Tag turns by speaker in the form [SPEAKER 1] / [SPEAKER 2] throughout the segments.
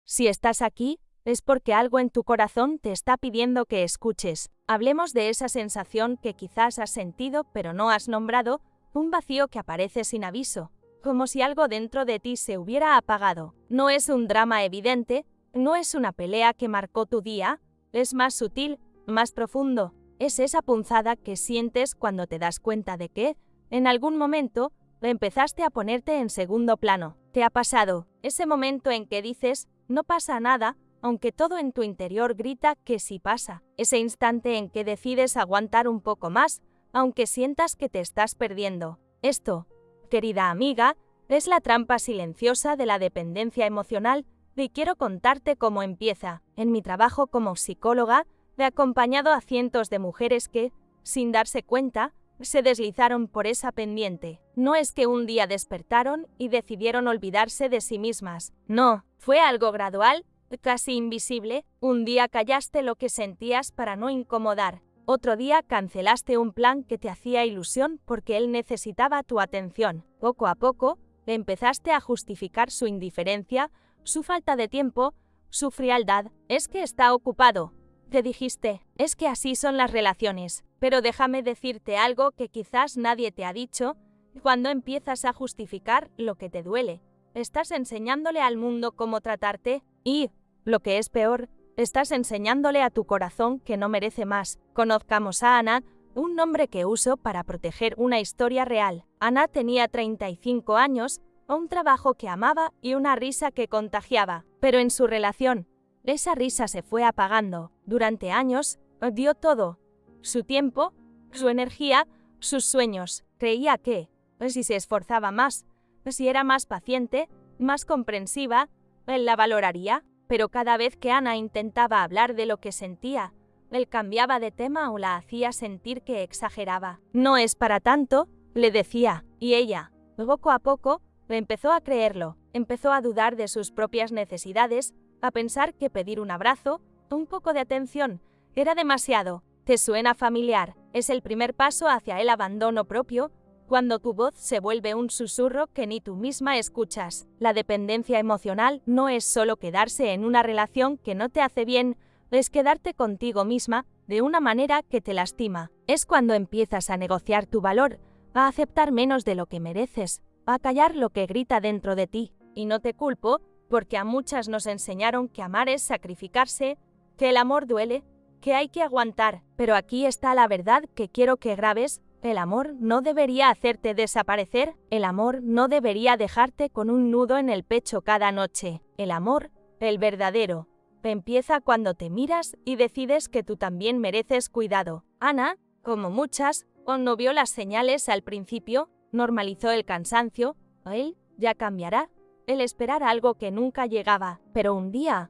[SPEAKER 1] Si estás aquí, es porque algo en tu corazón te está pidiendo que escuches. Hablemos de esa sensación que quizás has sentido pero no has nombrado, un vacío que aparece sin aviso, como si algo dentro de ti se hubiera apagado. No es un drama evidente, no es una pelea que marcó tu día, es más sutil, más profundo. Es esa punzada que sientes cuando te das cuenta de que, en algún momento, empezaste a ponerte en segundo plano. ¿Te ha pasado ese momento en que dices, no pasa nada, aunque todo en tu interior grita que sí pasa? Ese instante en que decides aguantar un poco más, aunque sientas que te estás perdiendo. Esto, querida amiga, es la trampa silenciosa de la dependencia emocional y quiero contarte cómo empieza. En mi trabajo como psicóloga, he acompañado a cientos de mujeres que, sin darse cuenta, se deslizaron por esa pendiente. No es que un día despertaron y decidieron olvidarse de sí mismas. No, fue algo gradual, casi invisible. Un día callaste lo que sentías para no incomodar. Otro día cancelaste un plan que te hacía ilusión porque él necesitaba tu atención. Poco a poco, empezaste a justificar su indiferencia, su falta de tiempo, su frialdad. Es que está ocupado. Te dijiste, es que así son las relaciones. Pero déjame decirte algo que quizás nadie te ha dicho. Cuando empiezas a justificar lo que te duele, estás enseñándole al mundo cómo tratarte y, lo que es peor, estás enseñándole a tu corazón que no merece más. Conozcamos a Ana, un nombre que uso para proteger una historia real. Ana tenía 35 años, un trabajo que amaba y una risa que contagiaba. Pero en su relación, esa risa se fue apagando. Durante años, dio todo. Su tiempo, su energía, sus sueños. Creía que, si se esforzaba más, si era más paciente, más comprensiva, él la valoraría. Pero cada vez que Ana intentaba hablar de lo que sentía, él cambiaba de tema o la hacía sentir que exageraba. No es para tanto, le decía, y ella, poco a poco, empezó a creerlo. Empezó a dudar de sus propias necesidades, a pensar que pedir un abrazo, un poco de atención, era demasiado. ¿Te suena familiar? Es el primer paso hacia el abandono propio, cuando tu voz se vuelve un susurro que ni tú misma escuchas. La dependencia emocional no es solo quedarse en una relación que no te hace bien, es quedarte contigo misma de una manera que te lastima. Es cuando empiezas a negociar tu valor, a aceptar menos de lo que mereces, a callar lo que grita dentro de ti. Y no te culpo, porque a muchas nos enseñaron que amar es sacrificarse, que el amor duele, que hay que aguantar. Pero aquí está la verdad que quiero que grabes. El amor no debería hacerte desaparecer, el amor no debería dejarte con un nudo en el pecho cada noche. El amor, el verdadero, empieza cuando te miras y decides que tú también mereces cuidado. Ana, como muchas, no vio las señales al principio, normalizó el cansancio, él ya cambiará, el esperar algo que nunca llegaba. Pero un día,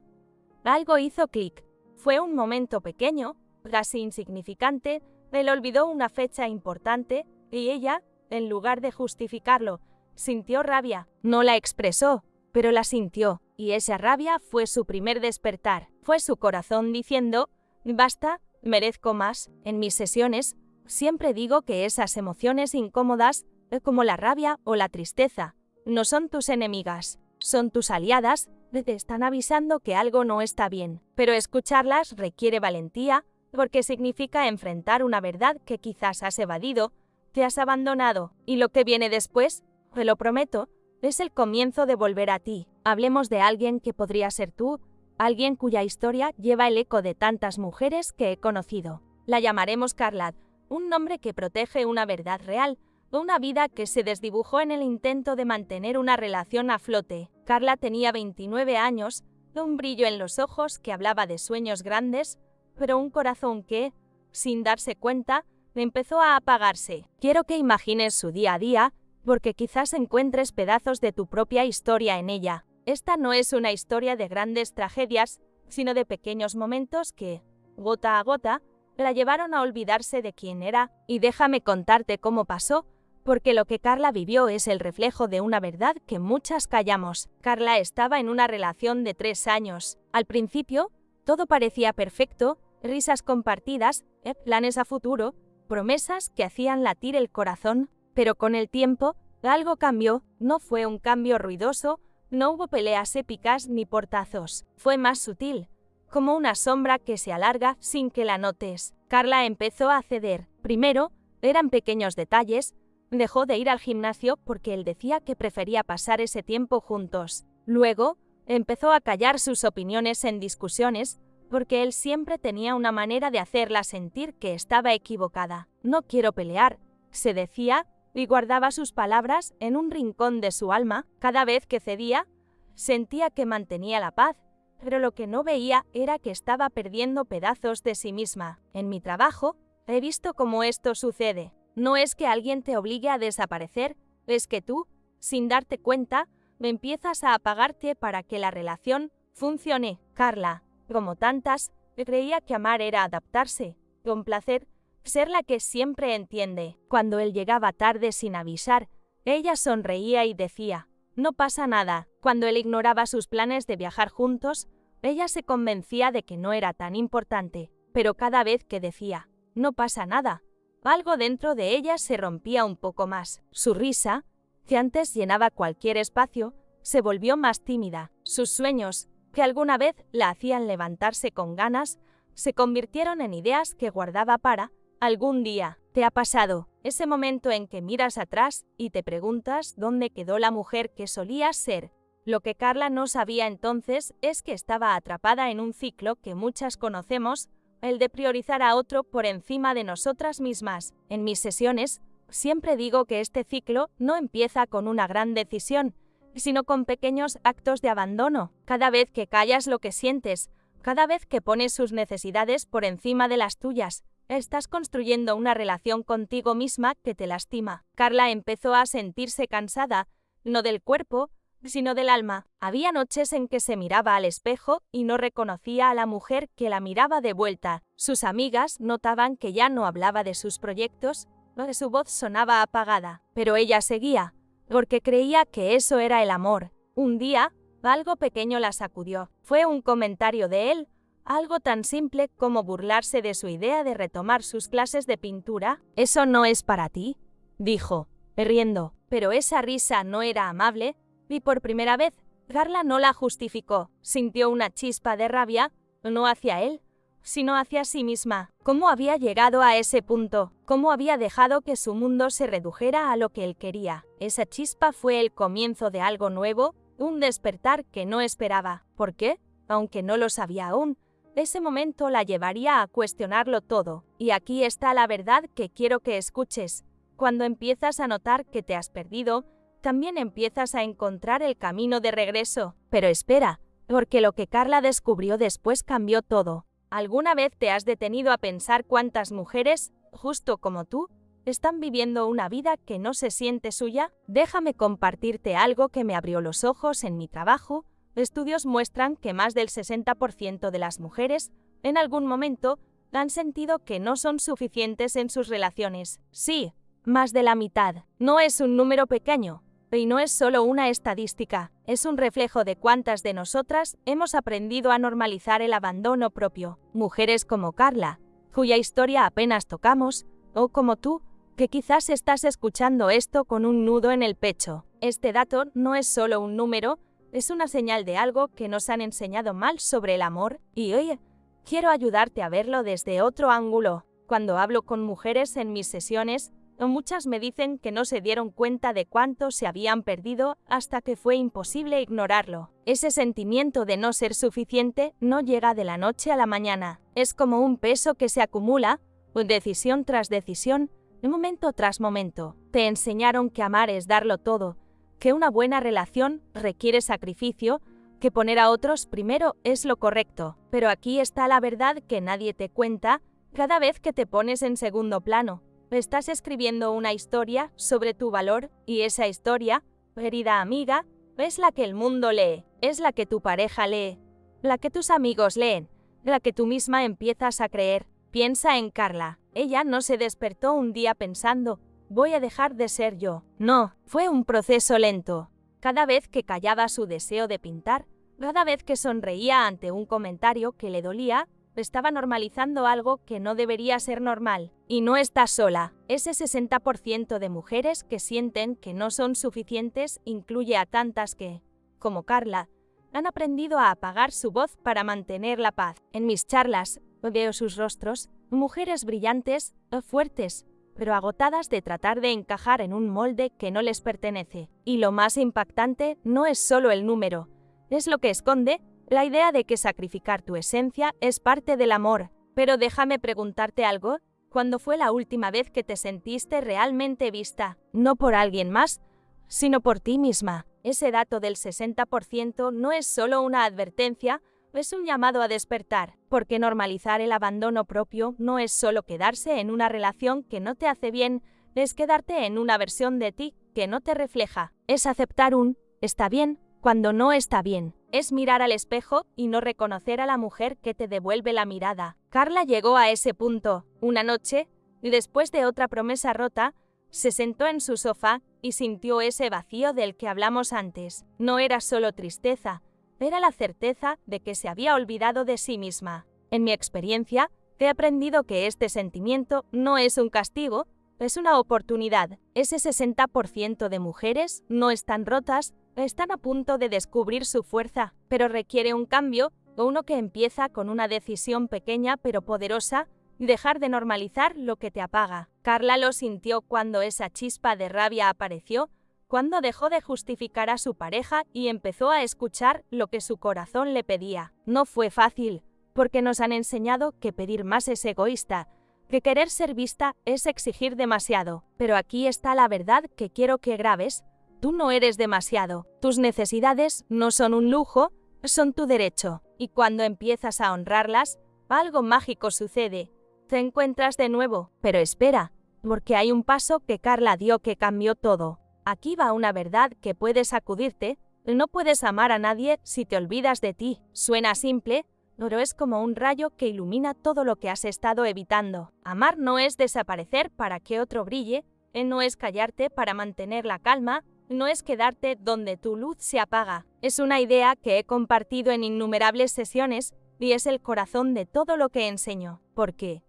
[SPEAKER 1] algo hizo clic. Fue un momento pequeño, casi insignificante. Él olvidó una fecha importante y ella, en lugar de justificarlo, sintió rabia. No la expresó, pero la sintió, y esa rabia fue su primer despertar. Fue su corazón diciendo, basta, merezco más. En mis sesiones, siempre digo que esas emociones incómodas, como la rabia o la tristeza, no son tus enemigas, son tus aliadas, te están avisando que algo no está bien. Pero escucharlas requiere valentía, porque significa enfrentar una verdad que quizás has evadido, te has abandonado, y lo que viene después, te lo prometo, es el comienzo de volver a ti. Hablemos de alguien que podría ser tú, alguien cuya historia lleva el eco de tantas mujeres que he conocido. La llamaremos Carla, un nombre que protege una verdad real, una vida que se desdibujó en el intento de mantener una relación a flote. Carla tenía 29 años, un brillo en los ojos que hablaba de sueños grandes, pero un corazón que, sin darse cuenta, empezó a apagarse. Quiero que imagines su día a día, porque quizás encuentres pedazos de tu propia historia en ella. Esta no es una historia de grandes tragedias, sino de pequeños momentos que, gota a gota, la llevaron a olvidarse de quién era. Y déjame contarte cómo pasó, porque lo que Carla vivió es el reflejo de una verdad que muchas callamos. Carla estaba en una relación de 3 años. Al principio, todo parecía perfecto, risas compartidas, planes a futuro, promesas que hacían latir el corazón, pero con el tiempo, algo cambió. No fue un cambio ruidoso, No hubo peleas épicas ni portazos. Fue más sutil, como una sombra que se alarga sin que la notes. Carla empezó a ceder. Primero, eran pequeños detalles. Dejó de ir al gimnasio porque él decía que prefería pasar ese tiempo juntos. Luego, empezó a callar sus opiniones en discusiones, porque él siempre tenía una manera de hacerla sentir que estaba equivocada. No quiero pelear, se decía, y guardaba sus palabras en un rincón de su alma. Cada vez que cedía, sentía que mantenía la paz, pero lo que no veía era que estaba perdiendo pedazos de sí misma. En mi trabajo, he visto cómo esto sucede. No es que alguien te obligue a desaparecer, es que tú, sin darte cuenta, empiezas a apagarte para que la relación funcione. Carla, como tantas, creía que amar era adaptarse, complacer, ser la que siempre entiende. Cuando él llegaba tarde sin avisar, ella sonreía y decía, no pasa nada. Cuando él ignoraba sus planes de viajar juntos, ella se convencía de que no era tan importante. Pero cada vez que decía, no pasa nada, algo dentro de ella se rompía un poco más. Su risa, que antes llenaba cualquier espacio, se volvió más tímida. Sus sueños, que alguna vez la hacían levantarse con ganas, se convirtieron en ideas que guardaba para algún día. ¿Te ha pasado ese momento en que miras atrás y te preguntas dónde quedó la mujer que solías ser? Lo que Carla no sabía entonces es que estaba atrapada en un ciclo que muchas conocemos, el de priorizar a otro por encima de nosotras mismas. En mis sesiones, siempre digo que este ciclo no empieza con una gran decisión, sino con pequeños actos de abandono. Cada vez que callas lo que sientes, cada vez que pones sus necesidades por encima de las tuyas, estás construyendo una relación contigo misma que te lastima. Carla empezó a sentirse cansada, no del cuerpo, sino del alma. Había noches en que se miraba al espejo y no reconocía a la mujer que la miraba de vuelta. Sus amigas notaban que ya no hablaba de sus proyectos, su voz sonaba apagada, pero ella seguía, porque creía que eso era el amor. Un día, algo pequeño la sacudió. Fue un comentario de él, algo tan simple como burlarse de su idea de retomar sus clases de pintura. «Eso no es para ti», dijo, riendo. Pero esa risa no era amable, y por primera vez, Carla no la justificó. Sintió una chispa de rabia, no hacia él, sino hacia sí misma. ¿Cómo había llegado a ese punto? ¿Cómo había dejado que su mundo se redujera a lo que él quería? Esa chispa fue el comienzo de algo nuevo, un despertar que no esperaba. ¿Por qué? Aunque no lo sabía aún, ese momento la llevaría a cuestionarlo todo. Y aquí está la verdad que quiero que escuches. Cuando empiezas a notar que te has perdido, también empiezas a encontrar el camino de regreso. Pero espera, porque lo que Carla descubrió después cambió todo. ¿Alguna vez te has detenido a pensar cuántas mujeres, justo como tú, están viviendo una vida que no se siente suya? Déjame compartirte algo que me abrió los ojos en mi trabajo. Estudios muestran que más del 60% de las mujeres, en algún momento, han sentido que no son suficientes en sus relaciones. Sí, más de la mitad. No es un número pequeño. Y no es solo una estadística, es un reflejo de cuántas de nosotras hemos aprendido a normalizar el abandono propio. Mujeres como Carla, cuya historia apenas tocamos, o como tú, que quizás estás escuchando esto con un nudo en el pecho. Este dato no es solo un número, es una señal de algo que nos han enseñado mal sobre el amor, y hoy quiero ayudarte a verlo desde otro ángulo. Cuando hablo con mujeres en mis sesiones, muchas me dicen que no se dieron cuenta de cuánto se habían perdido hasta que fue imposible ignorarlo. Ese sentimiento de no ser suficiente no llega de la noche a la mañana. Es como un peso que se acumula, decisión tras decisión, momento tras momento. Te enseñaron que amar es darlo todo, que una buena relación requiere sacrificio, que poner a otros primero es lo correcto. Pero aquí está la verdad que nadie te cuenta. Cada vez que te pones en segundo plano, estás escribiendo una historia sobre tu valor, y esa historia, querida amiga, es la que el mundo lee, es la que tu pareja lee, la que tus amigos leen, la que tú misma empiezas a creer. Piensa en Carla. Ella no se despertó un día pensando, voy a dejar de ser yo. No, fue un proceso lento. Cada vez que callaba su deseo de pintar, cada vez que sonreía ante un comentario que le dolía, estaba normalizando algo que no debería ser normal. Y no estás sola. Ese 60% de mujeres que sienten que no son suficientes incluye a tantas que como Carla, han aprendido a apagar su voz para mantener la paz. En mis charlas, veo sus rostros, mujeres brillantes, fuertes, pero agotadas de tratar de encajar en un molde que no les pertenece. Y lo más impactante no es solo el número, es lo que esconde la idea de que sacrificar tu esencia es parte del amor. Pero déjame preguntarte algo, ¿cuándo fue la última vez que te sentiste realmente vista? No por alguien más, sino por ti misma. Ese dato del 60% no es solo una advertencia, es un llamado a despertar, porque normalizar el abandono propio no es solo quedarse en una relación que no te hace bien, es quedarte en una versión de ti que no te refleja. Es aceptar un «está bien» cuando no está bien. Es mirar al espejo y no reconocer a la mujer que te devuelve la mirada. Carla llegó a ese punto, una noche, y después de otra promesa rota, se sentó en su sofá y sintió ese vacío del que hablamos antes. No era solo tristeza, era la certeza de que se había olvidado de sí misma. En mi experiencia, he aprendido que este sentimiento no es un castigo, es una oportunidad. Ese 60% de mujeres no están rotas, están a punto de descubrir su fuerza, pero requiere un cambio o uno que empieza con una decisión pequeña pero poderosa, dejar de normalizar lo que te apaga. Carla lo sintió cuando esa chispa de rabia apareció, cuando dejó de justificar a su pareja y empezó a escuchar lo que su corazón le pedía. No fue fácil, porque nos han enseñado que pedir más es egoísta, que querer ser vista es exigir demasiado. Pero aquí está la verdad que quiero que grabes. Tú no eres demasiado. Tus necesidades no son un lujo, son tu derecho. Y cuando empiezas a honrarlas, algo mágico sucede. Te encuentras de nuevo. Pero espera, porque hay un paso que Carla dio que cambió todo. Aquí va una verdad que puede sacudirte. No puedes amar a nadie si te olvidas de ti. Suena simple, pero es como un rayo que ilumina todo lo que has estado evitando. Amar no es desaparecer para que otro brille, no es callarte para mantener la calma, no es quedarte donde tu luz se apaga. Es una idea que he compartido en innumerables sesiones y es el corazón de todo lo que enseño. Porque,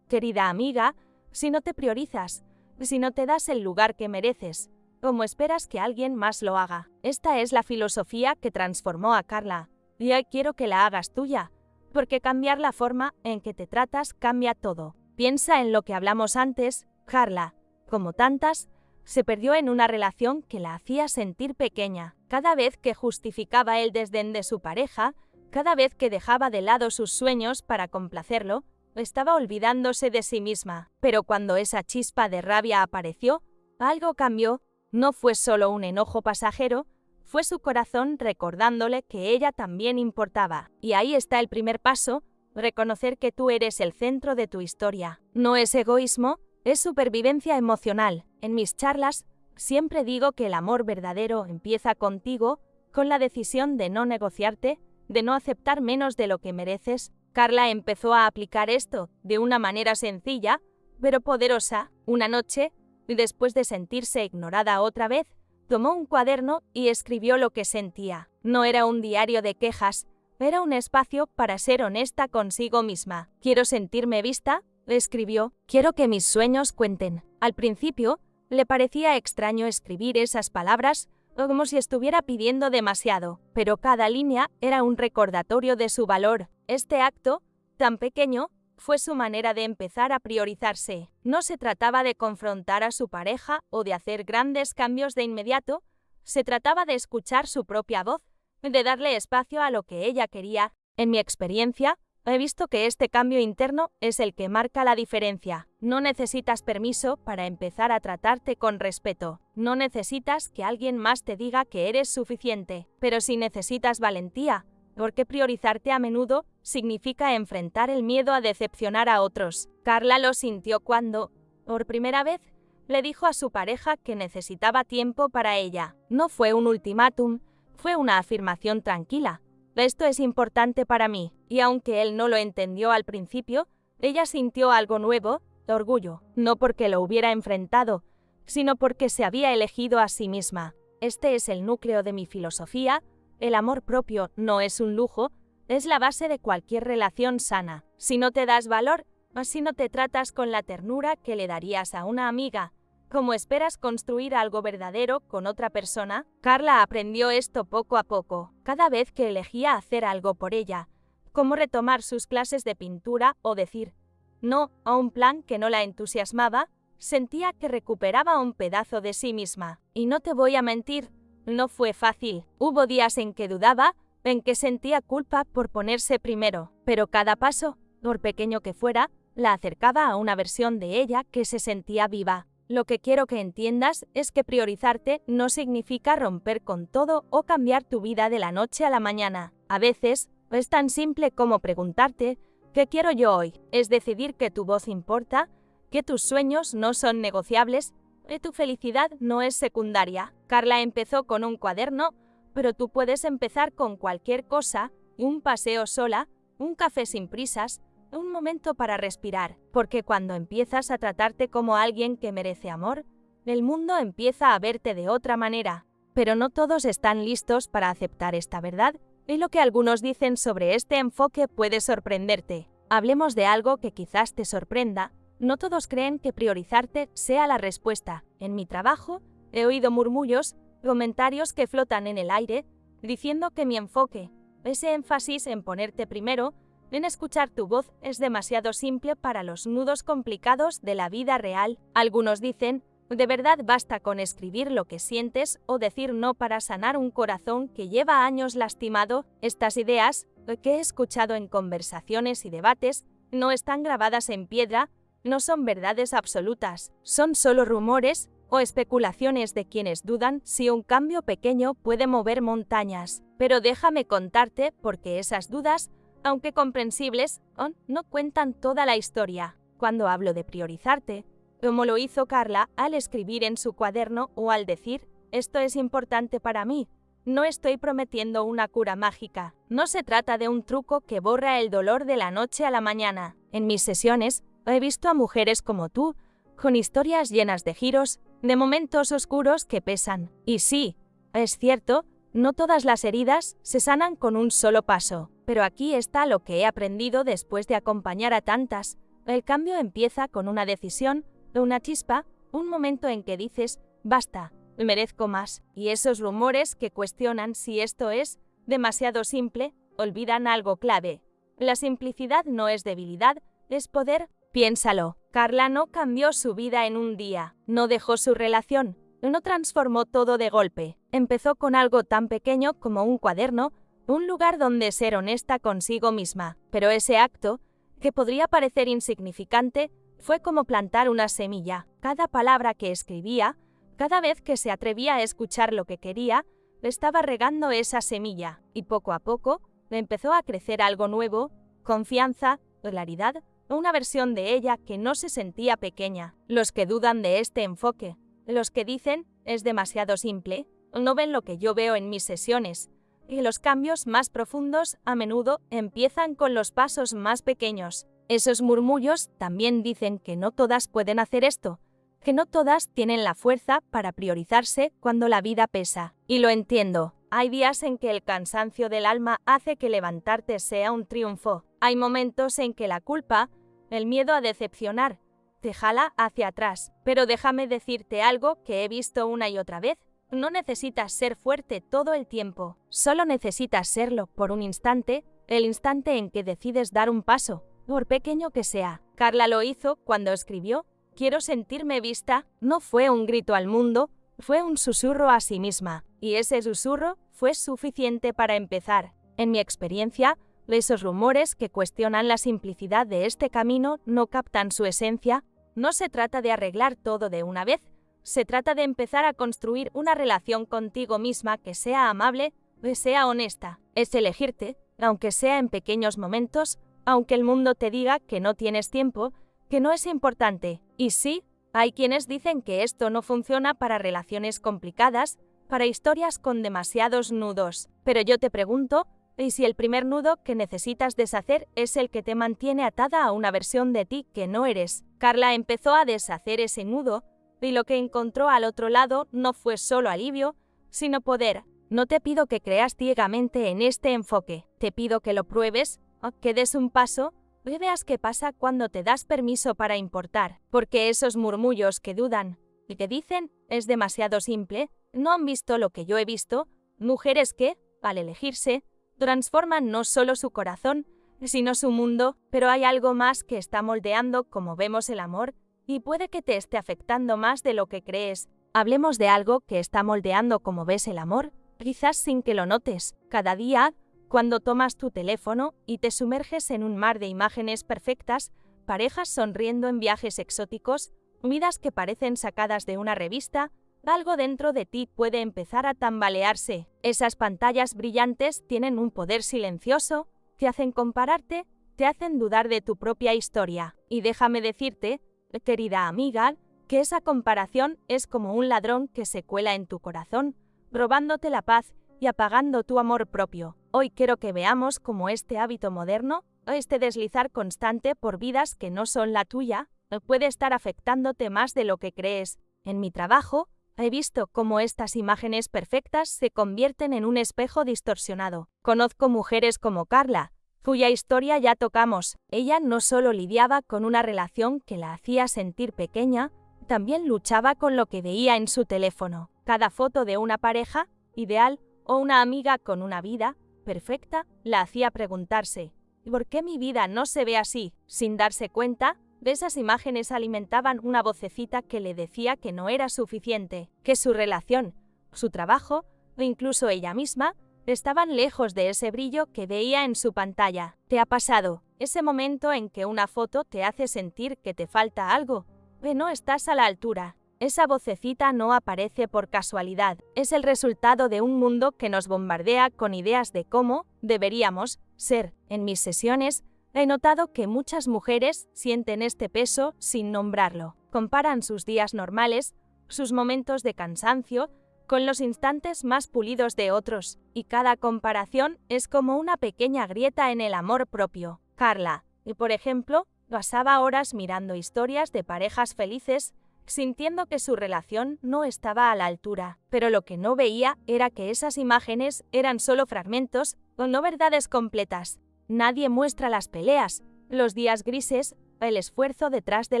[SPEAKER 1] querida amiga, si no te priorizas, si no te das el lugar que mereces, ¿cómo esperas que alguien más lo haga? Esta es la filosofía que transformó a Carla, y hoy quiero que la hagas tuya, porque cambiar la forma en que te tratas cambia todo. Piensa en lo que hablamos antes. Carla, como tantas, se perdió en una relación que la hacía sentir pequeña. Cada vez que justificaba el desdén de su pareja, cada vez que dejaba de lado sus sueños para complacerlo, estaba olvidándose de sí misma. Pero cuando esa chispa de rabia apareció, algo cambió. No fue solo un enojo pasajero, fue su corazón recordándole que ella también importaba. Y ahí está el primer paso, reconocer que tú eres el centro de tu historia. No es egoísmo, es supervivencia emocional. En mis charlas, siempre digo que el amor verdadero empieza contigo, con la decisión de no negociarte, de no aceptar menos de lo que mereces. Carla empezó a aplicar esto de una manera sencilla, pero poderosa. Una noche, después de sentirse ignorada otra vez, tomó un cuaderno y escribió lo que sentía. No era un diario de quejas, era un espacio para ser honesta consigo misma. Quiero sentirme vista, escribió, quiero que mis sueños cuenten. Al principio, le parecía extraño escribir esas palabras, como si estuviera pidiendo demasiado, pero cada línea era un recordatorio de su valor. Este acto, tan pequeño, fue su manera de empezar a priorizarse. No se trataba de confrontar a su pareja o de hacer grandes cambios de inmediato, se trataba de escuchar su propia voz, de darle espacio a lo que ella quería. En mi experiencia, he visto que este cambio interno es el que marca la diferencia. No necesitas permiso para empezar a tratarte con respeto. No necesitas que alguien más te diga que eres suficiente. Pero sí necesitas valentía, porque priorizarte a menudo significa enfrentar el miedo a decepcionar a otros. Carla lo sintió cuando, por primera vez, le dijo a su pareja que necesitaba tiempo para ella. No fue un ultimátum, fue una afirmación tranquila. Esto es importante para mí, y aunque él no lo entendió al principio, ella sintió algo nuevo, orgullo, no porque lo hubiera enfrentado, sino porque se había elegido a sí misma. Este es el núcleo de mi filosofía. El amor propio no es un lujo, es la base de cualquier relación sana. Si no te das valor, si no te tratas con la ternura que le darías a una amiga, ¿Cómo esperas construir algo verdadero con otra persona? Carla aprendió esto poco a poco, cada vez que elegía hacer algo por ella, como retomar sus clases de pintura o decir no a un plan que no la entusiasmaba, sentía que recuperaba un pedazo de sí misma. Y no te voy a mentir, no fue fácil. Hubo días en que dudaba, en que sentía culpa por ponerse primero, pero cada paso, por pequeño que fuera, la acercaba a una versión de ella que se sentía viva. Lo que quiero que entiendas es que priorizarte no significa romper con todo o cambiar tu vida de la noche a la mañana. A veces, es tan simple como preguntarte, ¿qué quiero yo hoy? Es decidir que tu voz importa, que tus sueños no son negociables, que tu felicidad no es secundaria. Carla empezó con un cuaderno, pero tú puedes empezar con cualquier cosa, un paseo sola, un café sin prisas, un momento para respirar, porque cuando empiezas a tratarte como alguien que merece amor, el mundo empieza a verte de otra manera. Pero no todos están listos para aceptar esta verdad, y lo que algunos dicen sobre este enfoque puede sorprenderte. Hablemos de algo que quizás te sorprenda. No todos creen que priorizarte sea la respuesta. En mi trabajo, he oído murmullos, comentarios que flotan en el aire, diciendo que mi enfoque, ese énfasis en ponerte primero, en escuchar tu voz, es demasiado simple para los nudos complicados de la vida real. Algunos dicen, de verdad basta con escribir lo que sientes o decir no para sanar un corazón que lleva años lastimado. Estas ideas, que he escuchado en conversaciones y debates, no están grabadas en piedra, no son verdades absolutas, son solo rumores o especulaciones de quienes dudan si un cambio pequeño puede mover montañas. Pero déjame contarte porque esas dudas, aunque comprensibles, no cuentan toda la historia. Cuando hablo de priorizarte, como lo hizo Carla al escribir en su cuaderno o al decir, esto es importante para mí, no estoy prometiendo una cura mágica. No se trata de un truco que borra el dolor de la noche a la mañana. En mis sesiones, he visto a mujeres como tú, con historias llenas de giros, de momentos oscuros que pesan. Y sí, es cierto, no todas las heridas se sanan con un solo paso. Pero aquí está lo que he aprendido después de acompañar a tantas. El cambio empieza con una decisión, una chispa, un momento en que dices, basta, merezco más. Y esos rumores que cuestionan si esto es demasiado simple, olvidan algo clave. La simplicidad no es debilidad, es poder. Piénsalo, Carla no cambió su vida en un día, no dejó su relación, no transformó todo de golpe. Empezó con algo tan pequeño como un cuaderno, un lugar donde ser honesta consigo misma. Pero ese acto, que podría parecer insignificante, fue como plantar una semilla. Cada palabra que escribía, cada vez que se atrevía a escuchar lo que quería, estaba regando esa semilla. Y poco a poco, empezó a crecer algo nuevo, confianza, claridad, una versión de ella que no se sentía pequeña. Los que dudan de este enfoque, los que dicen, es demasiado simple, no ven lo que yo veo en mis sesiones. Y los cambios más profundos, a menudo, empiezan con los pasos más pequeños. Esos murmullos también dicen que no todas pueden hacer esto, que no todas tienen la fuerza para priorizarse cuando la vida pesa. Y lo entiendo. Hay días en que el cansancio del alma hace que levantarte sea un triunfo. Hay momentos en que la culpa, el miedo a decepcionar, te jala hacia atrás. Pero déjame decirte algo que he visto una y otra vez. No necesitas ser fuerte todo el tiempo. Solo necesitas serlo por un instante, el instante en que decides dar un paso, por pequeño que sea. Carla lo hizo cuando escribió, quiero sentirme vista. No fue un grito al mundo, fue un susurro a sí misma. Y ese susurro fue suficiente para empezar. En mi experiencia, esos rumores que cuestionan la simplicidad de este camino no captan su esencia. No se trata de arreglar todo de una vez, se trata de empezar a construir una relación contigo misma que sea amable, que sea honesta. Es elegirte, aunque sea en pequeños momentos, aunque el mundo te diga que no tienes tiempo, que no es importante. Y sí, hay quienes dicen que esto no funciona para relaciones complicadas, para historias con demasiados nudos. Pero yo te pregunto, ¿y si el primer nudo que necesitas deshacer es el que te mantiene atada a una versión de ti que no eres? Carla empezó a deshacer ese nudo, y lo que encontró al otro lado no fue solo alivio, sino poder. No te pido que creas ciegamente en este enfoque, te pido que lo pruebes, que des un paso, y veas qué pasa cuando te das permiso para importar, porque esos murmullos que dudan, ¿Y qué dicen? Es demasiado simple. No han visto lo que yo he visto. Mujeres que, al elegirse, transforman no solo su corazón, sino su mundo, pero hay algo más que está moldeando cómo vemos el amor y puede que te esté afectando más de lo que crees. Hablemos de algo que está moldeando cómo ves el amor, quizás sin que lo notes. Cada día, cuando tomas tu teléfono y te sumerges en un mar de imágenes perfectas, parejas sonriendo en viajes exóticos, vidas que parecen sacadas de una revista, algo dentro de ti puede empezar a tambalearse. Esas pantallas brillantes tienen un poder silencioso, te hacen compararte, te hacen dudar de tu propia historia. Y déjame decirte, querida amiga, que esa comparación es como un ladrón que se cuela en tu corazón, robándote la paz y apagando tu amor propio. Hoy quiero que veamos cómo este hábito moderno, este deslizar constante por vidas que no son la tuya, puede estar afectándote más de lo que crees. En mi trabajo, he visto cómo estas imágenes perfectas se convierten en un espejo distorsionado. Conozco mujeres como Carla, cuya historia ya tocamos. Ella no solo lidiaba con una relación que la hacía sentir pequeña, también luchaba con lo que veía en su teléfono. Cada foto de una pareja ideal o una amiga con una vida perfecta la hacía preguntarse, ¿por qué mi vida no se ve así? Sin darse cuenta, esas imágenes alimentaban una vocecita que le decía que no era suficiente, que su relación, su trabajo o incluso ella misma estaban lejos de ese brillo que veía en su pantalla. ¿Te ha pasado ese momento en que una foto te hace sentir que te falta algo, que no estás a la altura? Esa vocecita no aparece por casualidad, es el resultado de un mundo que nos bombardea con ideas de cómo deberíamos ser. En mis sesiones, he notado que muchas mujeres sienten este peso sin nombrarlo. Comparan sus días normales, sus momentos de cansancio, con los instantes más pulidos de otros, y cada comparación es como una pequeña grieta en el amor propio. Carla, por ejemplo, pasaba horas mirando historias de parejas felices, sintiendo que su relación no estaba a la altura, pero lo que no veía era que esas imágenes eran solo fragmentos o no verdades completas. Nadie muestra las peleas, los días grises, el esfuerzo detrás de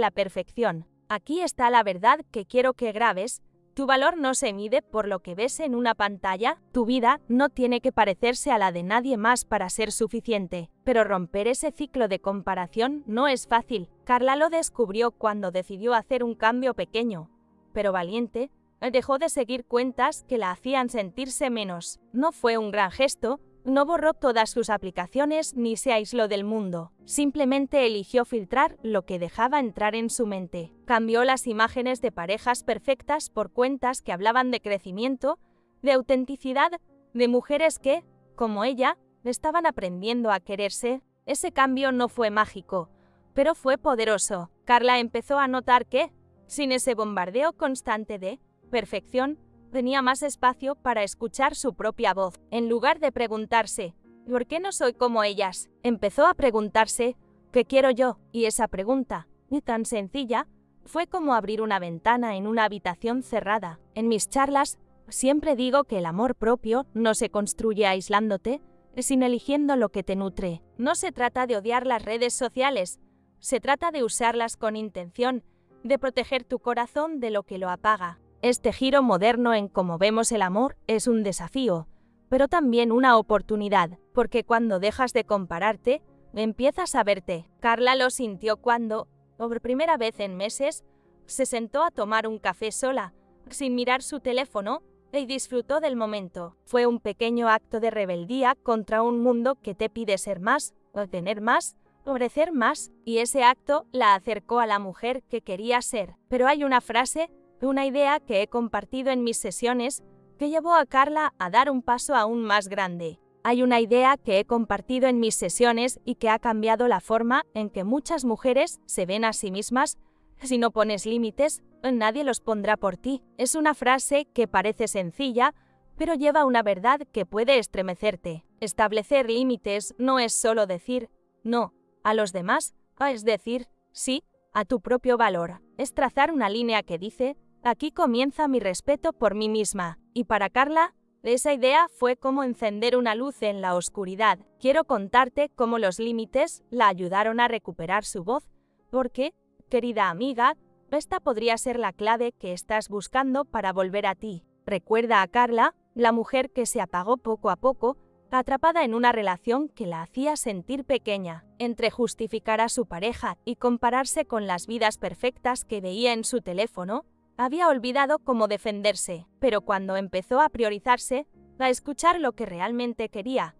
[SPEAKER 1] la perfección. Aquí está la verdad que quiero que grabes. Tu valor no se mide por lo que ves en una pantalla, tu vida no tiene que parecerse a la de nadie más para ser suficiente. Pero romper ese ciclo de comparación no es fácil. Carla lo descubrió cuando decidió hacer un cambio pequeño, pero valiente. Dejó de seguir cuentas que la hacían sentirse menos. No fue un gran gesto, no borró todas sus aplicaciones ni se aisló del mundo. Simplemente eligió filtrar lo que dejaba entrar en su mente. Cambió las imágenes de parejas perfectas por cuentas que hablaban de crecimiento, de autenticidad, de mujeres que, como ella, estaban aprendiendo a quererse. Ese cambio no fue mágico, pero fue poderoso. Carla empezó a notar que, sin ese bombardeo constante de perfección, tenía más espacio para escuchar su propia voz. En lugar de preguntarse, ¿por qué no soy como ellas?, empezó a preguntarse, ¿qué quiero yo? Y esa pregunta, tan sencilla, fue como abrir una ventana en una habitación cerrada. En mis charlas, siempre digo que el amor propio no se construye aislándote, sino eligiendo lo que te nutre. No se trata de odiar las redes sociales, se trata de usarlas con intención, de proteger tu corazón de lo que lo apaga. Este giro moderno en cómo vemos el amor es un desafío, pero también una oportunidad, porque cuando dejas de compararte, empiezas a verte. Carla lo sintió cuando, por primera vez en meses, se sentó a tomar un café sola, sin mirar su teléfono, y disfrutó del momento. Fue un pequeño acto de rebeldía contra un mundo que te pide ser más, obtener más, ofrecer más, y ese acto la acercó a la mujer que quería ser. Pero hay una frase, una idea que he compartido en mis sesiones que llevó a Carla a dar un paso aún más grande. Hay una idea que he compartido en mis sesiones y que ha cambiado la forma en que muchas mujeres se ven a sí mismas. Si no pones límites, nadie los pondrá por ti. Es una frase que parece sencilla, pero lleva una verdad que puede estremecerte. Establecer límites no es solo decir no a los demás, es decir sí a tu propio valor. Es trazar una línea que dice, aquí comienza mi respeto por mí misma. Y para Carla, esa idea fue como encender una luz en la oscuridad. Quiero contarte cómo los límites la ayudaron a recuperar su voz, porque, querida amiga, Esta podría ser la clave que estás buscando para volver a ti. Recuerda a Carla, la mujer que se apagó poco a poco, atrapada en una relación que la hacía sentir pequeña. Entre justificar a su pareja y compararse con las vidas perfectas que veía en su teléfono, había olvidado cómo defenderse. Pero cuando empezó a priorizarse, a escuchar lo que realmente quería,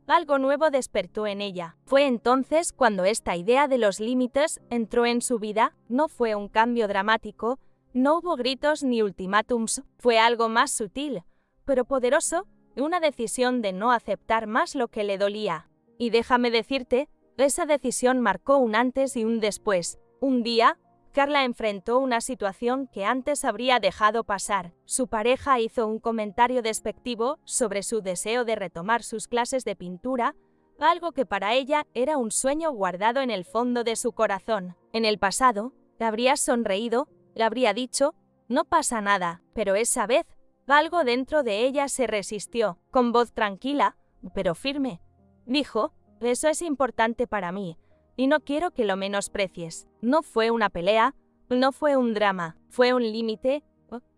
[SPEAKER 1] algo nuevo despertó en ella. Fue entonces cuando esta idea de los límites entró en su vida. No fue un cambio dramático, no hubo gritos ni ultimátums, fue algo más sutil, pero poderoso, una decisión de no aceptar más lo que le dolía. Y déjame decirte, esa decisión marcó un antes y un después. Un día, Carla enfrentó una situación que antes habría dejado pasar. Su pareja hizo un comentario despectivo sobre su deseo de retomar sus clases de pintura, algo que para ella era un sueño guardado en el fondo de su corazón. En el pasado, le habría sonreído, le habría dicho, no pasa nada, pero esa vez, algo dentro de ella se resistió. Con voz tranquila, pero firme, dijo, eso es importante para mí, y no quiero que lo menosprecies. No fue una pelea, no fue un drama, fue un límite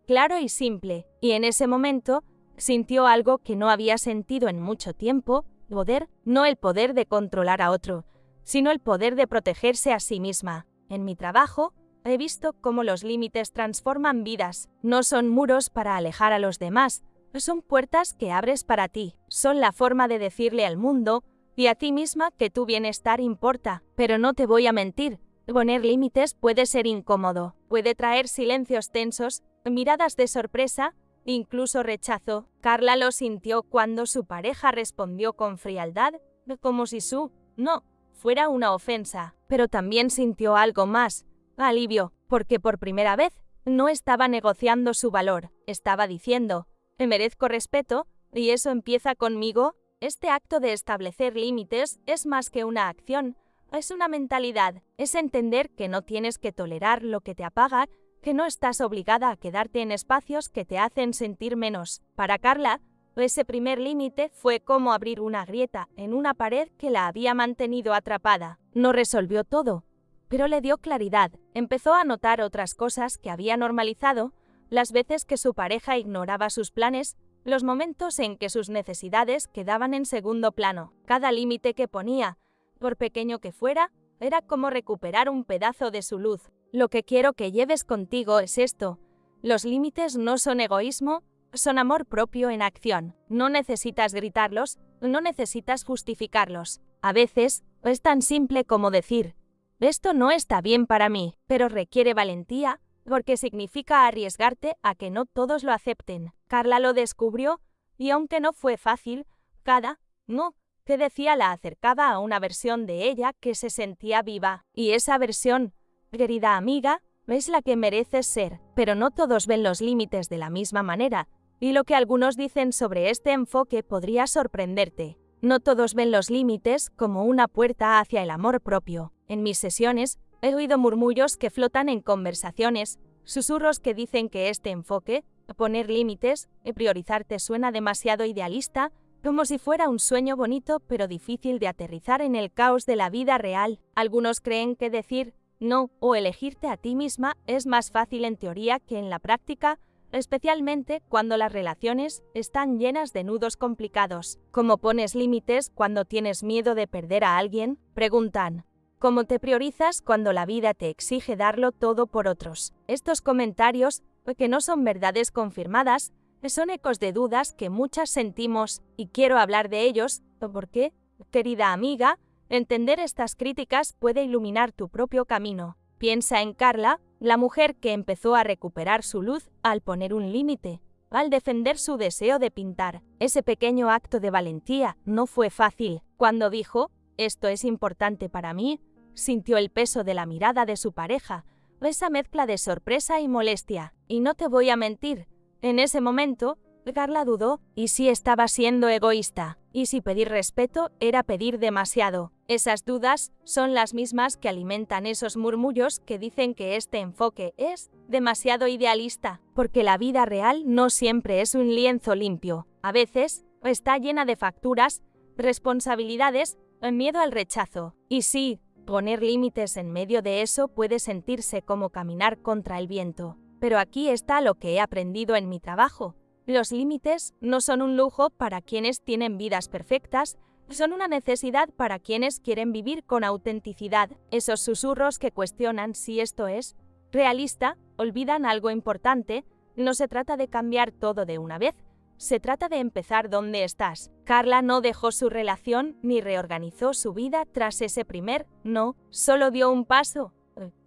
[SPEAKER 1] claro y simple, y en ese momento sintió algo que no había sentido en mucho tiempo, poder, no el poder de controlar a otro, sino el poder de protegerse a sí misma. En mi trabajo, he visto cómo los límites transforman vidas. No son muros para alejar a los demás, son puertas que abres para ti. Son la forma de decirle al mundo y a ti misma que tu bienestar importa. Pero no te voy a mentir, poner límites puede ser incómodo. Puede traer silencios tensos, miradas de sorpresa, incluso rechazo. Carla lo sintió cuando su pareja respondió con frialdad, como si su no fuera una ofensa. Pero también sintió algo más. Alivio, porque por primera vez no estaba negociando su valor, estaba diciendo, merezco respeto, y eso empieza conmigo. Este acto de establecer límites es más que una acción, es una mentalidad, es entender que no tienes que tolerar lo que te apaga, que no estás obligada a quedarte en espacios que te hacen sentir menos. Para Carla, ese primer límite fue como abrir una grieta en una pared que la había mantenido atrapada. No resolvió todo, pero le dio claridad. Empezó a notar otras cosas que había normalizado, las veces que su pareja ignoraba sus planes, los momentos en que sus necesidades quedaban en segundo plano. Cada límite que ponía, por pequeño que fuera, era como recuperar un pedazo de su luz. Lo que quiero que lleves contigo es esto. Los límites no son egoísmo, son amor propio en acción. No necesitas gritarlos, no necesitas justificarlos. A veces, es tan simple como decir, esto no está bien para mí, pero requiere valentía, porque significa arriesgarte a que no todos lo acepten. Carla lo descubrió, y aunque no fue fácil, cada no que decía la acercaba a una versión de ella que se sentía viva. Y esa versión, querida amiga, es la que mereces ser. Pero no todos ven los límites de la misma manera, y lo que algunos dicen sobre este enfoque podría sorprenderte. No todos ven los límites como una puerta hacia el amor propio. En mis sesiones, he oído murmullos que flotan en conversaciones, susurros que dicen que este enfoque, poner límites y priorizarte suena demasiado idealista, como si fuera un sueño bonito pero difícil de aterrizar en el caos de la vida real. Algunos creen que decir no o elegirte a ti misma es más fácil en teoría que en la práctica, especialmente cuando las relaciones están llenas de nudos complicados. ¿Cómo pones límites cuando tienes miedo de perder a alguien?, preguntan. ¿Cómo te priorizas cuando la vida te exige darlo todo por otros? Estos comentarios, que no son verdades confirmadas, son ecos de dudas que muchas sentimos, y quiero hablar de ellos, porque, querida amiga, entender estas críticas puede iluminar tu propio camino. Piensa en Carla, la mujer que empezó a recuperar su luz al poner un límite, al defender su deseo de pintar. Ese pequeño acto de valentía no fue fácil. Cuando dijo, esto es importante para mí, sintió el peso de la mirada de su pareja, esa mezcla de sorpresa y molestia. Y no te voy a mentir, en ese momento, Carla dudó, ¿y si estaba siendo egoísta? ¿Y si pedir respeto era pedir demasiado? Esas dudas son las mismas que alimentan esos murmullos que dicen que este enfoque es demasiado idealista, porque la vida real no siempre es un lienzo limpio. A veces, está llena de facturas, responsabilidades, miedo al rechazo. Y sí, Poner límites en medio de eso puede sentirse como caminar contra el viento. Pero aquí está lo que he aprendido en mi trabajo. Los límites no son un lujo para quienes tienen vidas perfectas, son una necesidad para quienes quieren vivir con autenticidad. Esos susurros que cuestionan si esto es realista olvidan algo importante. No se trata de cambiar todo de una vez, se trata de empezar donde estás. Carla no dejó su relación ni reorganizó su vida tras ese primer no, solo dio un paso,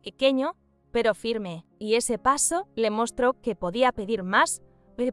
[SPEAKER 1] pequeño, pero firme, y ese paso le mostró que podía pedir más,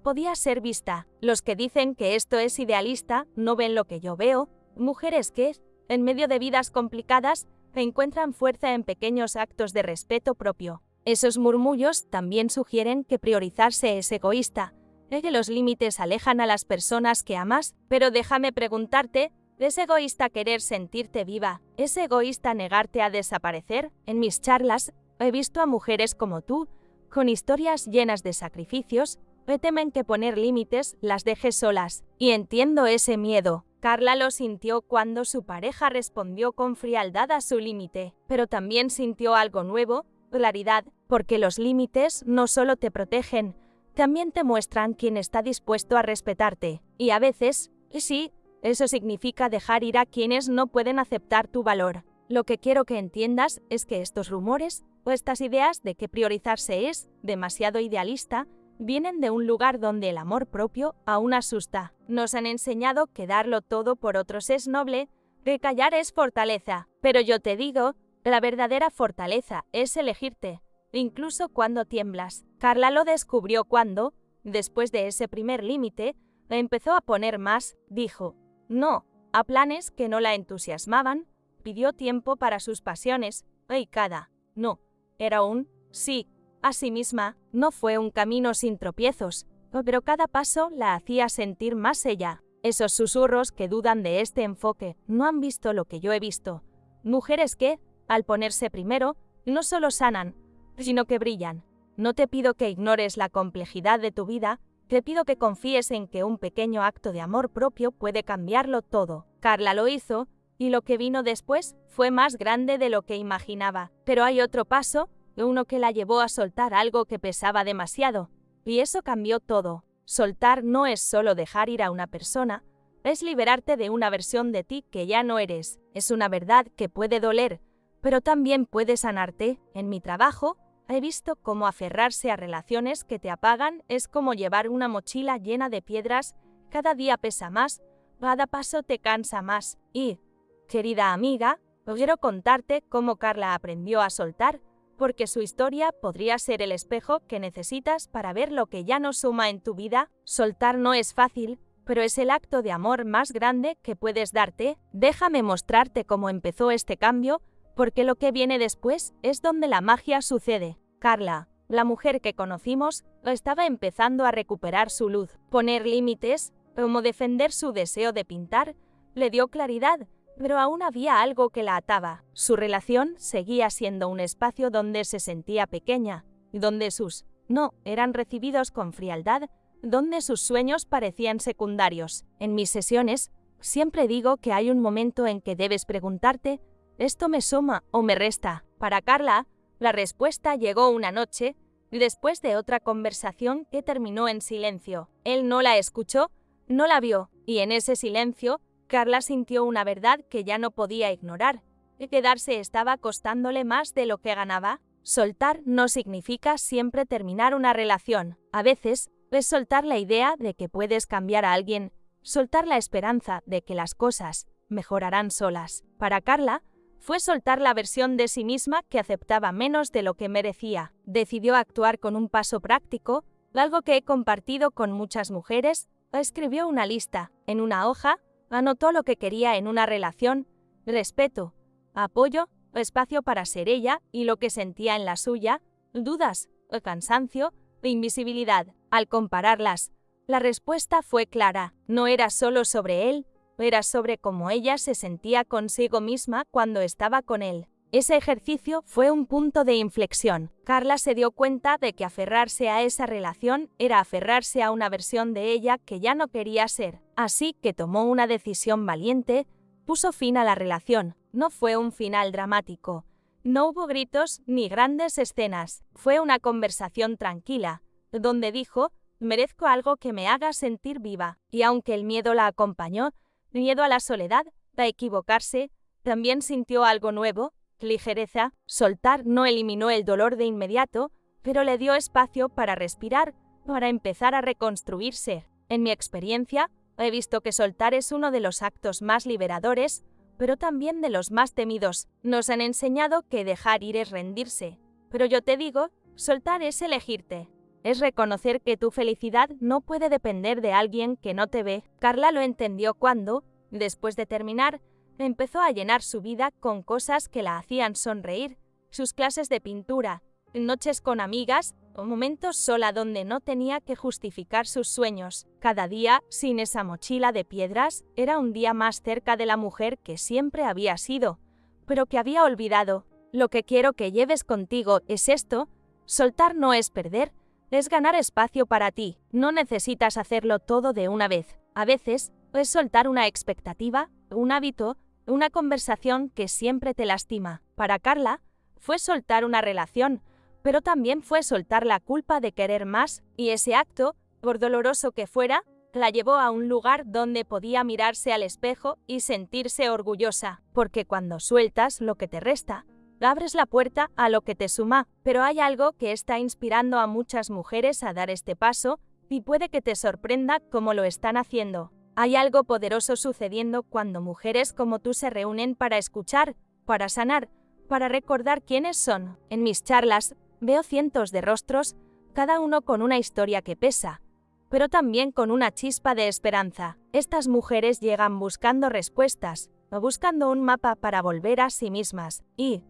[SPEAKER 1] podía ser vista. Los que dicen que esto es idealista no ven lo que yo veo, mujeres que, en medio de vidas complicadas, encuentran fuerza en pequeños actos de respeto propio. Esos murmullos también sugieren que priorizarse es egoísta, que los límites alejan a las personas que amas, pero déjame preguntarte, ¿es egoísta querer sentirte viva? ¿Es egoísta negarte a desaparecer? En mis charlas, he visto a mujeres como tú, con historias llenas de sacrificios, que temen que poner límites las deje solas. Y entiendo ese miedo. Carla lo sintió cuando su pareja respondió con frialdad a su límite, pero también sintió algo nuevo, claridad, porque los límites no solo te protegen, también te muestran quién está dispuesto a respetarte. Y a veces, sí, eso significa dejar ir a quienes no pueden aceptar tu valor. Lo que quiero que entiendas es que estos rumores o estas ideas de que priorizarse es demasiado idealista vienen de un lugar donde el amor propio aún asusta. Nos han enseñado que darlo todo por otros es noble, que callar es fortaleza. Pero yo te digo, la verdadera fortaleza es elegirte, incluso cuando tiemblas. Carla lo descubrió cuando, después de ese primer límite, empezó a poner más, dijo, no, a planes que no la entusiasmaban, pidió tiempo para sus pasiones, y cada no era un sí a sí misma. No fue un camino sin tropiezos, pero cada paso la hacía sentir más ella. Esos susurros que dudan de este enfoque no han visto lo que yo he visto. Mujeres que, al ponerse primero, no solo sanan, sino que brillan. No te pido que ignores la complejidad de tu vida, te pido que confíes en que un pequeño acto de amor propio puede cambiarlo todo. Carla lo hizo, y lo que vino después fue más grande de lo que imaginaba. Pero hay otro paso, uno que la llevó a soltar algo que pesaba demasiado, y eso cambió todo. Soltar no es solo dejar ir a una persona, es liberarte de una versión de ti que ya no eres. Es una verdad que puede doler, pero también puede sanarte. En mi trabajo, he visto cómo aferrarse a relaciones que te apagan es como llevar una mochila llena de piedras, cada día pesa más, cada paso te cansa más. Y, querida amiga, quiero contarte cómo Carla aprendió a soltar, porque su historia podría ser el espejo que necesitas para ver lo que ya no suma en tu vida. Soltar no es fácil, pero es el acto de amor más grande que puedes darte. Déjame mostrarte cómo empezó este cambio, porque lo que viene después es donde la magia sucede. Carla, la mujer que conocimos, estaba empezando a recuperar su luz. Poner límites, como defender su deseo de pintar, le dio claridad, pero aún había algo que la ataba. Su relación seguía siendo un espacio donde se sentía pequeña, donde sus no eran recibidos con frialdad, donde sus sueños parecían secundarios. En mis sesiones, siempre digo que hay un momento en que debes preguntarte, ¿esto me suma o me resta? Para Carla, la respuesta llegó una noche, después de otra conversación que terminó en silencio. Él no la escuchó, no la vio, y en ese silencio, Carla sintió una verdad que ya no podía ignorar. Quedarse estaba costándole más de lo que ganaba. Soltar no significa siempre terminar una relación. A veces, es soltar la idea de que puedes cambiar a alguien, soltar la esperanza de que las cosas mejorarán solas. Para Carla, fue soltar la versión de sí misma que aceptaba menos de lo que merecía. Decidió actuar con un paso práctico, algo que he compartido con muchas mujeres. Escribió una lista en una hoja, anotó lo que quería en una relación, respeto, apoyo, espacio para ser ella y lo que sentía en la suya, dudas, cansancio, invisibilidad. Al compararlas, la respuesta fue clara. No era solo sobre él, era sobre cómo ella se sentía consigo misma cuando estaba con él. Ese ejercicio fue un punto de inflexión. Carla se dio cuenta de que aferrarse a esa relación era aferrarse a una versión de ella que ya no quería ser. Así que tomó una decisión valiente, puso fin a la relación. No fue un final dramático. No hubo gritos ni grandes escenas. Fue una conversación tranquila, donde dijo: merezco algo que me haga sentir viva. Y aunque el miedo la acompañó, miedo a la soledad, a equivocarse, también sintió algo nuevo, ligereza. Soltar no eliminó el dolor de inmediato, pero le dio espacio para respirar, para empezar a reconstruirse. En mi experiencia, he visto que soltar es uno de los actos más liberadores, pero también de los más temidos. Nos han enseñado que dejar ir es rendirse, pero yo te digo, soltar es elegirte. Es reconocer que tu felicidad no puede depender de alguien que no te ve. Carla lo entendió cuando, después de terminar, empezó a llenar su vida con cosas que la hacían sonreír, sus clases de pintura, noches con amigas o momentos sola donde no tenía que justificar sus sueños. Cada día, sin esa mochila de piedras, era un día más cerca de la mujer que siempre había sido, pero que había olvidado. Lo que quiero que lleves contigo es esto: soltar no es perder, es ganar espacio para ti. No necesitas hacerlo todo de una vez. A veces, es soltar una expectativa, un hábito, una conversación que siempre te lastima. Para Carla, fue soltar una relación, pero también fue soltar la culpa de querer más, y ese acto, por doloroso que fuera, la llevó a un lugar donde podía mirarse al espejo y sentirse orgullosa. Porque cuando sueltas lo que te resta, abres la puerta a lo que te suma. Pero hay algo que está inspirando a muchas mujeres a dar este paso, y puede que te sorprenda cómo lo están haciendo. Hay algo poderoso sucediendo cuando mujeres como tú se reúnen para escuchar, para sanar, para recordar quiénes son. En mis charlas, veo cientos de rostros, cada uno con una historia que pesa, pero también con una chispa de esperanza. Estas mujeres llegan buscando respuestas, o buscando un mapa para volver a sí mismas. Y,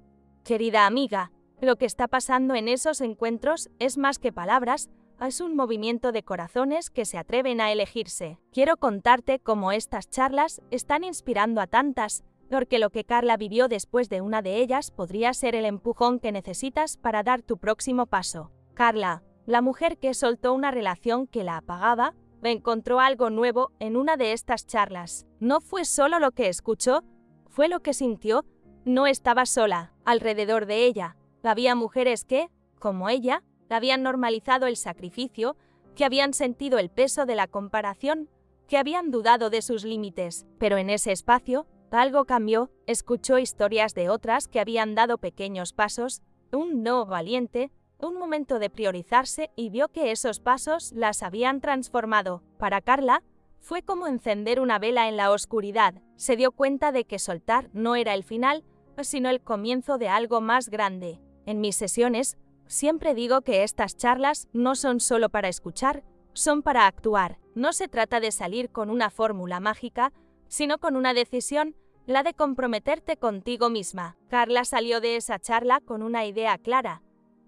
[SPEAKER 1] querida amiga, lo que está pasando en esos encuentros es más que palabras, es un movimiento de corazones que se atreven a elegirse. Quiero contarte cómo estas charlas están inspirando a tantas, porque lo que Carla vivió después de una de ellas podría ser el empujón que necesitas para dar tu próximo paso. Carla, la mujer que soltó una relación que la apagaba, encontró algo nuevo en una de estas charlas. No fue solo lo que escuchó, fue lo que sintió. No estaba sola. Alrededor de ella había mujeres que, como ella, habían normalizado el sacrificio, que habían sentido el peso de la comparación, que habían dudado de sus límites. Pero en ese espacio, algo cambió. Escuchó historias de otras que habían dado pequeños pasos, un no valiente, un momento de priorizarse, y vio que esos pasos las habían transformado. Para Carla, fue como encender una vela en la oscuridad. Se dio cuenta de que soltar no era el final, sino el comienzo de algo más grande. En mis sesiones, siempre digo que estas charlas no son solo para escuchar, son para actuar. No se trata de salir con una fórmula mágica, sino con una decisión, la de comprometerte contigo misma. Carla salió de esa charla con una idea clara.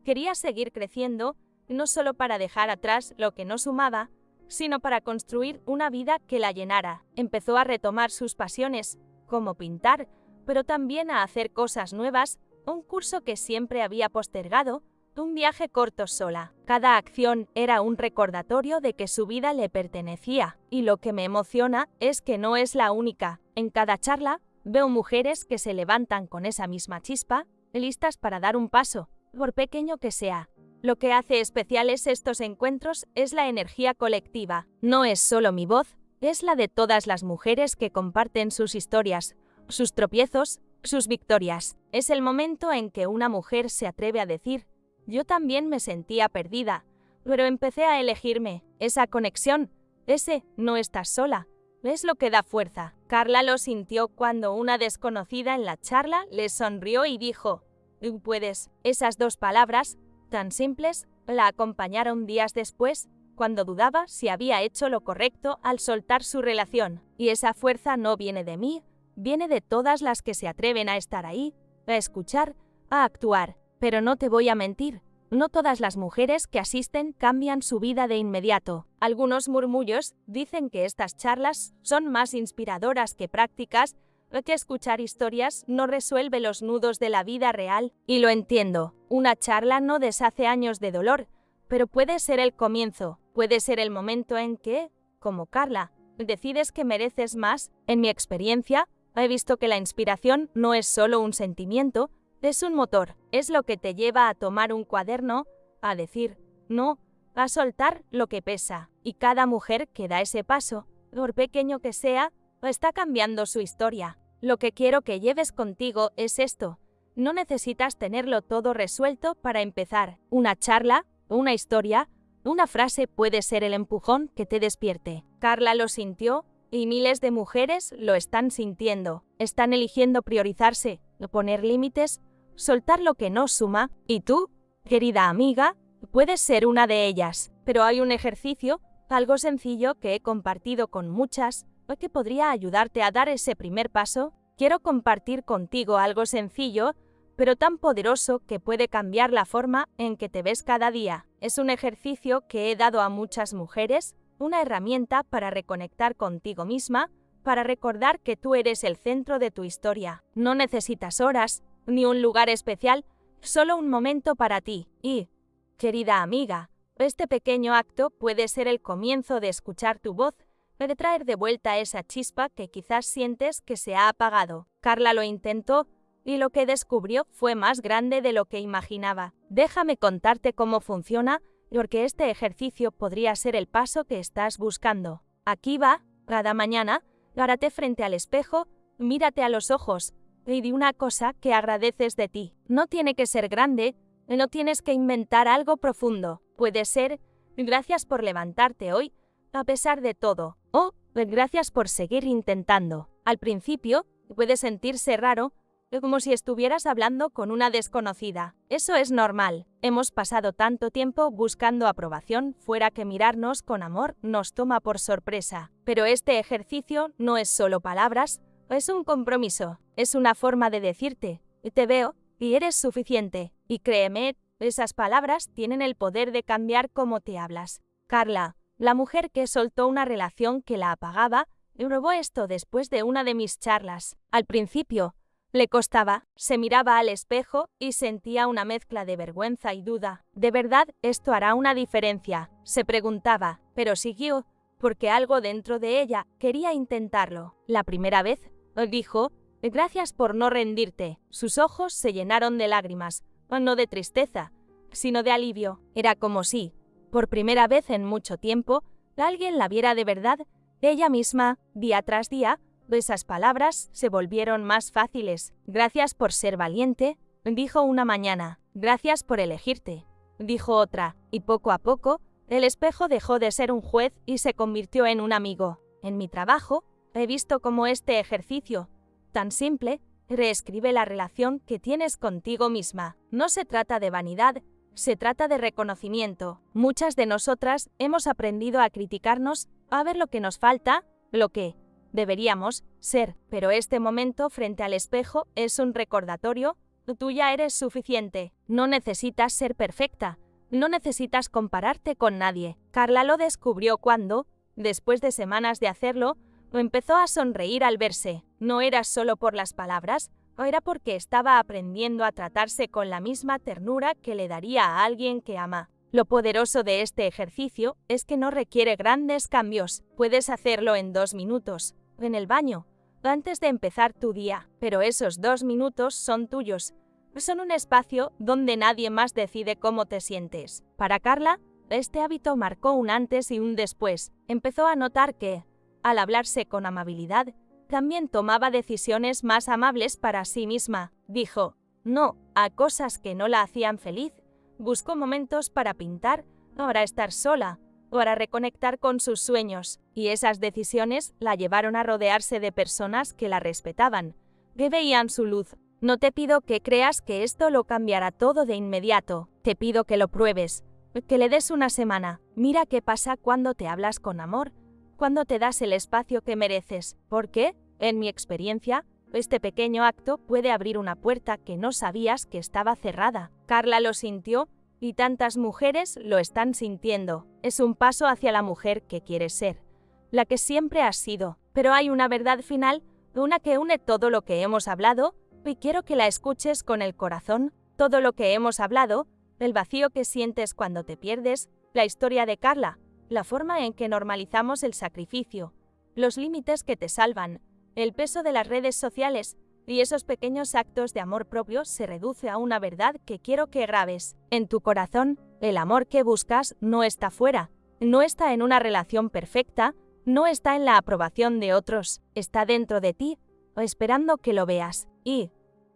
[SPEAKER 1] Quería seguir creciendo, no solo para dejar atrás lo que no sumaba, sino para construir una vida que la llenara. Empezó a retomar sus pasiones, como pintar, pero también a hacer cosas nuevas, un curso que siempre había postergado, un viaje corto sola. Cada acción era un recordatorio de que su vida le pertenecía, y lo que me emociona es que no es la única. En cada charla, veo mujeres que se levantan con esa misma chispa, listas para dar un paso, por pequeño que sea. Lo que hace especiales estos encuentros es la energía colectiva. No es solo mi voz, es la de todas las mujeres que comparten sus historias, sus tropiezos, sus victorias. Es el momento en que una mujer se atreve a decir: yo también me sentía perdida, pero empecé a elegirme. Esa conexión, ese no estás sola, es lo que da fuerza. Carla lo sintió cuando una desconocida en la charla le sonrió y dijo: tú puedes. Esas dos palabras, tan simples, la acompañaron días después, cuando dudaba si había hecho lo correcto al soltar su relación. Y esa fuerza no viene de mí, viene de todas las que se atreven a estar ahí, a escuchar, a actuar. Pero no te voy a mentir, no todas las mujeres que asisten cambian su vida de inmediato. Algunos murmullos dicen que estas charlas son más inspiradoras que prácticas, que escuchar historias no resuelve los nudos de la vida real, y lo entiendo. Una charla no deshace años de dolor, pero puede ser el comienzo, puede ser el momento en que, como Carla, decides que mereces más. En mi experiencia, he visto que la inspiración no es solo un sentimiento, es un motor, es lo que te lleva a tomar un cuaderno, a decir no, a soltar lo que pesa. Y cada mujer que da ese paso, por pequeño que sea, está cambiando su historia. Lo que quiero que lleves contigo es esto. No necesitas tenerlo todo resuelto para empezar. Una charla, una historia, una frase puede ser el empujón que te despierte. Carla lo sintió y miles de mujeres lo están sintiendo. Están eligiendo priorizarse, poner límites, soltar lo que no suma. Y tú, querida amiga, puedes ser una de ellas. Pero hay un ejercicio, algo sencillo que he compartido con muchas, que podría ayudarte a dar ese primer paso. Quiero compartir contigo algo sencillo, pero tan poderoso que puede cambiar la forma en que te ves cada día. Es un ejercicio que he dado a muchas mujeres, una herramienta para reconectar contigo misma, para recordar que tú eres el centro de tu historia. No necesitas horas, ni un lugar especial, solo un momento para ti. Y, querida amiga, este pequeño acto puede ser el comienzo de escuchar tu voz, de traer de vuelta esa chispa que quizás sientes que se ha apagado. Carla lo intentó, y lo que descubrió fue más grande de lo que imaginaba. Déjame contarte cómo funciona, porque este ejercicio podría ser el paso que estás buscando. Aquí va, cada mañana, párate frente al espejo, mírate a los ojos, y di una cosa que agradeces de ti. No tiene que ser grande, no tienes que inventar algo profundo. Puede ser, gracias por levantarte hoy, a pesar de todo, o gracias por seguir intentando. Al principio, puede sentirse raro, como si estuvieras hablando con una desconocida. Eso es normal. Hemos pasado tanto tiempo buscando aprobación fuera que mirarnos con amor nos toma por sorpresa. Pero este ejercicio no es solo palabras, es un compromiso. Es una forma de decirte, te veo y eres suficiente. Y créeme, esas palabras tienen el poder de cambiar cómo te hablas. Carla, la mujer que soltó una relación que la apagaba, probó esto después de una de mis charlas. Al principio, le costaba, se miraba al espejo y sentía una mezcla de vergüenza y duda. ¿De verdad esto hará una diferencia?, se preguntaba, pero siguió, porque algo dentro de ella quería intentarlo. La primera vez, dijo, gracias por no rendirte. Sus ojos se llenaron de lágrimas, no de tristeza, sino de alivio. Era como si, por primera vez en mucho tiempo, alguien la viera de verdad. Ella misma, día tras día, esas palabras se volvieron más fáciles. Gracias por ser valiente, dijo una mañana. Gracias por elegirte, dijo otra. Y poco a poco, el espejo dejó de ser un juez y se convirtió en un amigo. En mi trabajo, he visto cómo este ejercicio, tan simple, reescribe la relación que tienes contigo misma. No se trata de vanidad, se trata de reconocimiento. Muchas de nosotras hemos aprendido a criticarnos, a ver lo que nos falta, lo que deberíamos ser, pero este momento frente al espejo es un recordatorio, tú ya eres suficiente, no necesitas ser perfecta, no necesitas compararte con nadie. Carla lo descubrió cuando, después de semanas de hacerlo, empezó a sonreír al verse. No era solo por las palabras, era porque estaba aprendiendo a tratarse con la misma ternura que le daría a alguien que ama. Lo poderoso de este ejercicio es que no requiere grandes cambios. Puedes hacerlo en 2 minutos, en el baño, antes de empezar tu día. Pero esos 2 minutos son tuyos. Son un espacio donde nadie más decide cómo te sientes. Para Carla, este hábito marcó un antes y un después. Empezó a notar que, al hablarse con amabilidad, también tomaba decisiones más amables para sí misma. Dijo no a cosas que no la hacían feliz. Buscó momentos para pintar, para estar sola, para reconectar con sus sueños, y esas decisiones la llevaron a rodearse de personas que la respetaban, que veían su luz. No te pido que creas que esto lo cambiará todo de inmediato, te pido que lo pruebes, que le des una semana. Mira qué pasa cuando te hablas con amor, cuando te das el espacio que mereces, porque, en mi experiencia, este pequeño acto puede abrir una puerta que no sabías que estaba cerrada. Carla lo sintió, y tantas mujeres lo están sintiendo. Es un paso hacia la mujer que quieres ser, la que siempre has sido. Pero hay una verdad final, una que une todo lo que hemos hablado, y quiero que la escuches con el corazón. Todo lo que hemos hablado, el vacío que sientes cuando te pierdes, la historia de Carla, la forma en que normalizamos el sacrificio, los límites que te salvan, El peso de las redes sociales y esos pequeños actos de amor propio se reduce a una verdad que quiero que grabes. En tu corazón, el amor que buscas no está fuera, no está en una relación perfecta, no está en la aprobación de otros, está dentro de ti, esperando que lo veas. Y,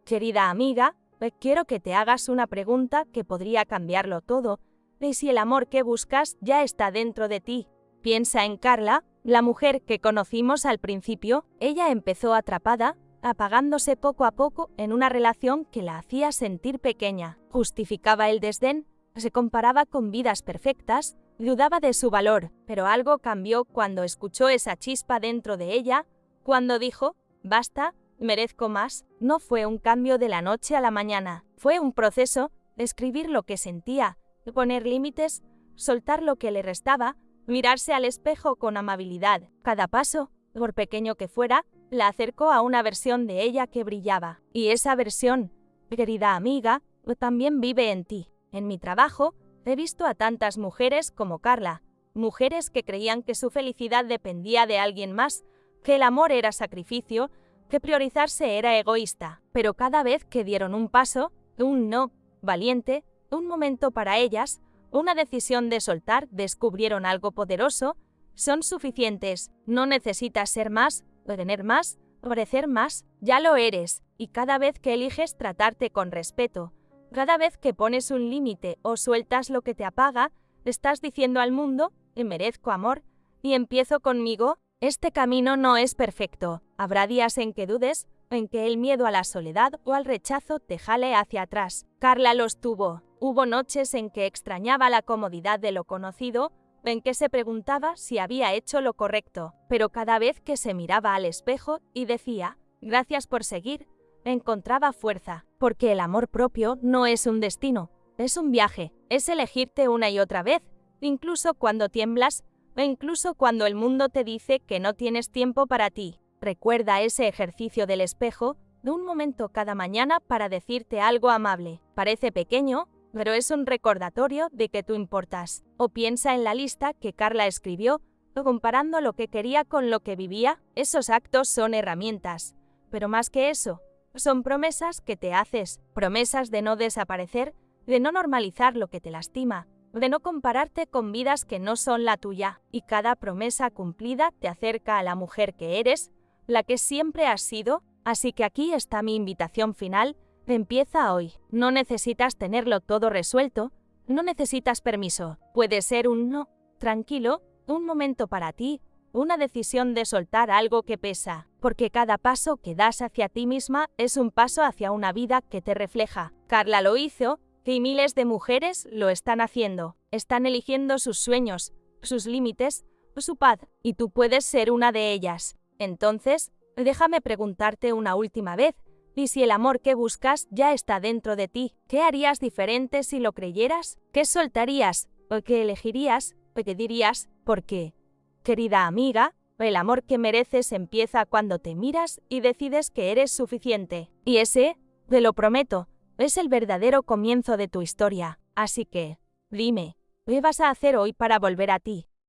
[SPEAKER 1] querida amiga, quiero que te hagas una pregunta que podría cambiarlo todo, de si el amor que buscas ya está dentro de ti. Piensa en Carla, la mujer que conocimos al principio. Ella empezó atrapada, apagándose poco a poco en una relación que la hacía sentir pequeña. Justificaba el desdén, se comparaba con vidas perfectas, dudaba de su valor, pero algo cambió cuando escuchó esa chispa dentro de ella, cuando dijo, basta, merezco más. No fue un cambio de la noche a la mañana, fue un proceso de escribir lo que sentía, de poner límites, soltar lo que le restaba, mirarse al espejo con amabilidad. Cada paso, por pequeño que fuera, la acercó a una versión de ella que brillaba. Y esa versión, querida amiga, también vive en ti. En mi trabajo, he visto a tantas mujeres como Carla, mujeres que creían que su felicidad dependía de alguien más, que el amor era sacrificio, que priorizarse era egoísta. Pero cada vez que dieron un paso, un no valiente, un momento para ellas, una decisión de soltar, descubrieron algo poderoso. Son suficientes. No necesitas ser más, o tener más, o parecer más. Ya lo eres. Y cada vez que eliges tratarte con respeto, cada vez que pones un límite o sueltas lo que te apaga, estás diciendo al mundo, merezco amor, y empiezo conmigo. Este camino no es perfecto. Habrá días en que dudes, en que el miedo a la soledad o al rechazo te jale hacia atrás. Carla los tuvo. Hubo noches en que extrañaba la comodidad de lo conocido, en que se preguntaba si había hecho lo correcto, pero cada vez que se miraba al espejo y decía, gracias por seguir, encontraba fuerza, porque el amor propio no es un destino, es un viaje, es elegirte una y otra vez, incluso cuando tiemblas, o incluso cuando el mundo te dice que no tienes tiempo para ti. Recuerda ese ejercicio del espejo, de un momento cada mañana para decirte algo amable. Parece pequeño, pero es un recordatorio de que tú importas. O piensa en la lista que Carla escribió, comparando lo que quería con lo que vivía. Esos actos son herramientas. Pero más que eso, son promesas que te haces. Promesas de no desaparecer, de no normalizar lo que te lastima, de no compararte con vidas que no son la tuya. Y cada promesa cumplida te acerca a la mujer que eres, la que siempre has sido. Así que aquí está mi invitación final. Empieza hoy. No necesitas tenerlo todo resuelto, no necesitas permiso. Puede ser un no, tranquilo, un momento para ti, una decisión de soltar algo que pesa, porque cada paso que das hacia ti misma es un paso hacia una vida que te refleja. Carla lo hizo, y miles de mujeres lo están haciendo. Están eligiendo sus sueños, sus límites, su paz, y tú puedes ser una de ellas. Entonces, déjame preguntarte una última vez. ¿Y si el amor que buscas ya está dentro de ti? ¿Qué harías diferente si lo creyeras? ¿Qué soltarías? ¿O qué elegirías? ¿O qué dirías? Porque, querida amiga, el amor que mereces empieza cuando te miras y decides que eres suficiente. Y ese, te lo prometo, es el verdadero comienzo de tu historia. Así que, dime, ¿qué vas a hacer hoy para volver a ti?